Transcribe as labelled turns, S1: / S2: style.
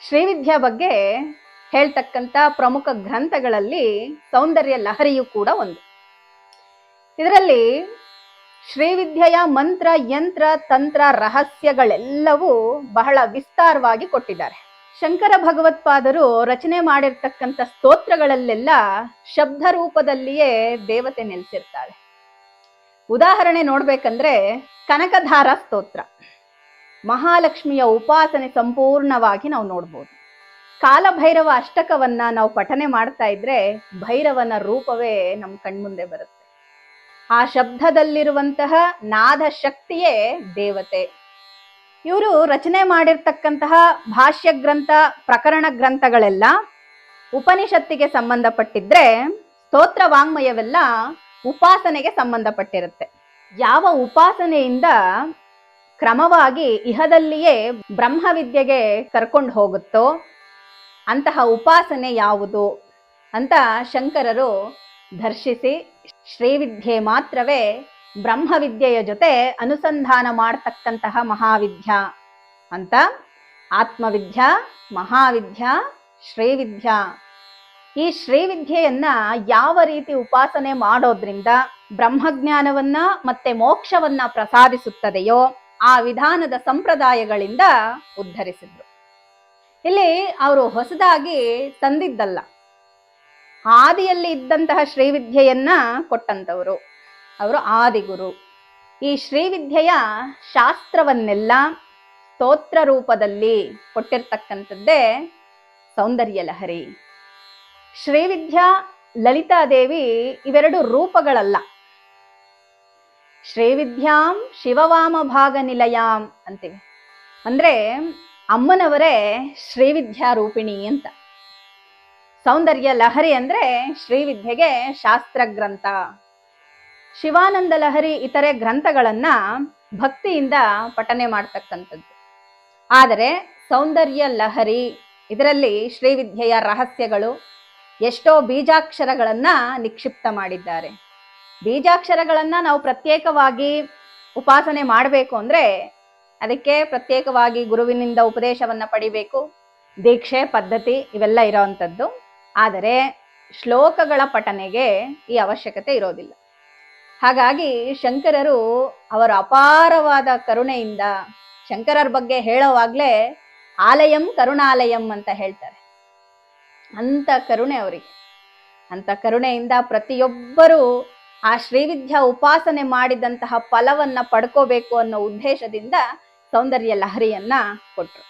S1: ಶ್ರೀವಿದ್ಯಾ ಬಗ್ಗೆ ಹೇಳ್ತಕ್ಕಂಥ ಪ್ರಮುಖ ಗ್ರಂಥಗಳಲ್ಲಿ ಸೌಂದರ್ಯ ಲಹರಿಯು ಕೂಡ ಒಂದು. ಇದರಲ್ಲಿ ಶ್ರೀವಿದ್ಯೆಯ ಮಂತ್ರ, ಯಂತ್ರ, ತಂತ್ರ, ರಹಸ್ಯಗಳೆಲ್ಲವೂ ಬಹಳ ವಿಸ್ತಾರವಾಗಿ ಕೊಟ್ಟಿದ್ದಾರೆ. ಶಂಕರ ಭಗವತ್ಪಾದರು ರಚನೆ ಮಾಡಿರ್ತಕ್ಕಂಥ ಸ್ತೋತ್ರಗಳಲ್ಲೆಲ್ಲ ಶಬ್ದ ರೂಪದಲ್ಲಿಯೇ ದೇವತೆ ನೆಲೆಸಿರ್ತಾಳೆ. ಉದಾಹರಣೆ ನೋಡ್ಬೇಕಂದ್ರೆ ಕನಕಧಾರ ಸ್ತೋತ್ರ, ಮಹಾಲಕ್ಷ್ಮಿಯ ಉಪಾಸನೆ ಸಂಪೂರ್ಣವಾಗಿ ನಾವು ನೋಡ್ಬೋದು. ಕಾಲಭೈರವ ಅಷ್ಟಕವನ್ನ ನಾವು ಪಠನೆ ಮಾಡ್ತಾ ಇದ್ರೆ ಭೈರವನ ರೂಪವೇ ನಮ್ಮ ಕಣ್ಮುಂದೆ ಬರುತ್ತೆ. ಆ ಶಬ್ದದಲ್ಲಿರುವಂತಹ ನಾದ ಶಕ್ತಿಯೇ ದೇವತೆ. ಇವರು ರಚನೆ ಮಾಡಿರ್ತಕ್ಕಂತಹ ಭಾಷ್ಯ ಗ್ರಂಥ, ಪ್ರಕರಣ ಗ್ರಂಥಗಳೆಲ್ಲ ಉಪನಿಷತ್ತಿಗೆ ಸಂಬಂಧಪಟ್ಟಿದ್ರೆ ಸ್ತೋತ್ರ ವಾಂಗ್ಮಯವೆಲ್ಲ ಉಪಾಸನೆಗೆ ಸಂಬಂಧಪಟ್ಟಿರುತ್ತೆ. ಯಾವ ಉಪಾಸನೆಯಿಂದ ಕ್ರಮವಾಗಿ ಇಹದಲ್ಲಿಯೇ ಬ್ರಹ್ಮವಿದ್ಯೆಗೆ ಕರ್ಕೊಂಡು ಹೋಗುತ್ತೋ ಅಂತಹ ಉಪಾಸನೆ ಯಾವುದು ಅಂತ ಶಂಕರರು ದರ್ಶಿಸಿ ಶ್ರೀವಿದ್ಯೆ ಮಾತ್ರವೇ ಬ್ರಹ್ಮವಿದ್ಯೆಯ ಜೊತೆ ಅನುಸಂಧಾನ ಮಾಡತಕ್ಕಂತಹ ಮಹಾವಿದ್ಯಾ ಅಂತ ಆತ್ಮವಿದ್ಯಾ, ಮಹಾವಿದ್ಯಾ, ಶ್ರೀವಿದ್ಯಾ. ಈ ಶ್ರೀವಿದ್ಯೆಯನ್ನ ಯಾವ ರೀತಿ ಉಪಾಸನೆ ಮಾಡೋದ್ರಿಂದ ಬ್ರಹ್ಮಜ್ಞಾನವನ್ನ ಮತ್ತೆ ಮೋಕ್ಷವನ್ನ ಪ್ರಸಾದಿಸುತ್ತದೆಯೋ ಆ ವಿಧಾನದ ಸಂಪ್ರದಾಯಗಳಿಂದ ಉದ್ಧರಿಸಿದ್ರು. ಇಲ್ಲಿ ಅವರು ಹೊಸದಾಗಿ ತಂದಿದ್ದಲ್ಲ, ಆದಿಯಲ್ಲಿ ಇದ್ದಂತಹ ಶ್ರೀವಿದ್ಯೆಯನ್ನ ಕೊಟ್ಟಂತವರು ಅವರು ಆದಿಗುರು. ಈ ಶ್ರೀವಿದ್ಯೆಯ ಶಾಸ್ತ್ರವನ್ನೆಲ್ಲ ಸ್ತೋತ್ರ ರೂಪದಲ್ಲಿ ಕೊಟ್ಟಿರ್ತಕ್ಕಂಥದ್ದೇ ಸೌಂದರ್ಯ ಲಹರಿ. ಶ್ರೀವಿದ್ಯಾ, ಲಲಿತಾದೇವಿ ಇವೆರಡು ರೂಪಗಳಲ್ಲ. ಶ್ರೀವಿದ್ಯಾಂ ಶಿವವಾಮ ಭಾಗ ನಿಲಯಾಂ ಅಂತೀವಿ. ಅಂದ್ರೆ ಅಮ್ಮನವರೇ ಶ್ರೀವಿದ್ಯಾ ರೂಪಿಣಿ ಅಂತ. ಸೌಂದರ್ಯ ಲಹರಿ ಅಂದ್ರೆ ಶ್ರೀವಿದ್ಯೆಗೆ ಶಾಸ್ತ್ರ ಗ್ರಂಥ. ಶಿವಾನಂದ ಲಹರಿ ಇತರೆ ಗ್ರಂಥಗಳನ್ನ ಭಕ್ತಿಯಿಂದ ಪಠನೆ ಮಾಡ್ತಕ್ಕಂಥದ್ದು. ಆದರೆ ಸೌಂದರ್ಯ ಲಹರಿ ಇದರಲ್ಲಿ ಶ್ರೀವಿದ್ಯೆಯ ರಹಸ್ಯಗಳು, ಎಷ್ಟೋ ಬೀಜಾಕ್ಷರಗಳನ್ನ ನಿಕ್ಷಿಪ್ತ ಮಾಡಿದ್ದಾರೆ. ಬೀಜಾಕ್ಷರಗಳನ್ನ ನಾವು ಪ್ರತ್ಯೇಕವಾಗಿ ಉಪಾಸನೆ ಮಾಡಬೇಕು ಅಂದ್ರೆ ಅದಕ್ಕೆ ಪ್ರತ್ಯೇಕವಾಗಿ ಗುರುವಿನಿಂದ ಉಪದೇಶವನ್ನ ಪಡಿಬೇಕು, ದೀಕ್ಷೆ ಪದ್ಧತಿ ಇವೆಲ್ಲ ಇರೋವಂಥದ್ದು. ಆದರೆ ಶ್ಲೋಕಗಳ ಪಠನೆಗೆ ಈ ಅವಶ್ಯಕತೆ ಇರೋದಿಲ್ಲ. ಹಾಗಾಗಿ ಶಂಕರರು ಅವರ ಅಪಾರವಾದ ಕರುಣೆಯಿಂದ, ಶಂಕರರ ಬಗ್ಗೆ ಹೇಳೋವಾಗ್ಲೇ ಆಲಯಂ ಕರುಣಾಲಯಂ ಅಂತ ಹೇಳ್ತಾರೆ. ಅಂತ ಕರುಣೆ ಅವರಿಗೆ. ಅಂತ ಕರುಣೆಯಿಂದ ಪ್ರತಿಯೊಬ್ಬರೂ ಆ ಶ್ರೀವಿದ್ಯಾ ಉಪಾಸನೆ ಮಾಡಿದಂತಹ ಫಲವನ್ನ ಪಡ್ಕೋಬೇಕು ಅನ್ನೋ ಉದ್ದೇಶದಿಂದ ಸೌಂದರ್ಯ ಲಹರಿಯನ್ನ ಕೊಟ್ರು.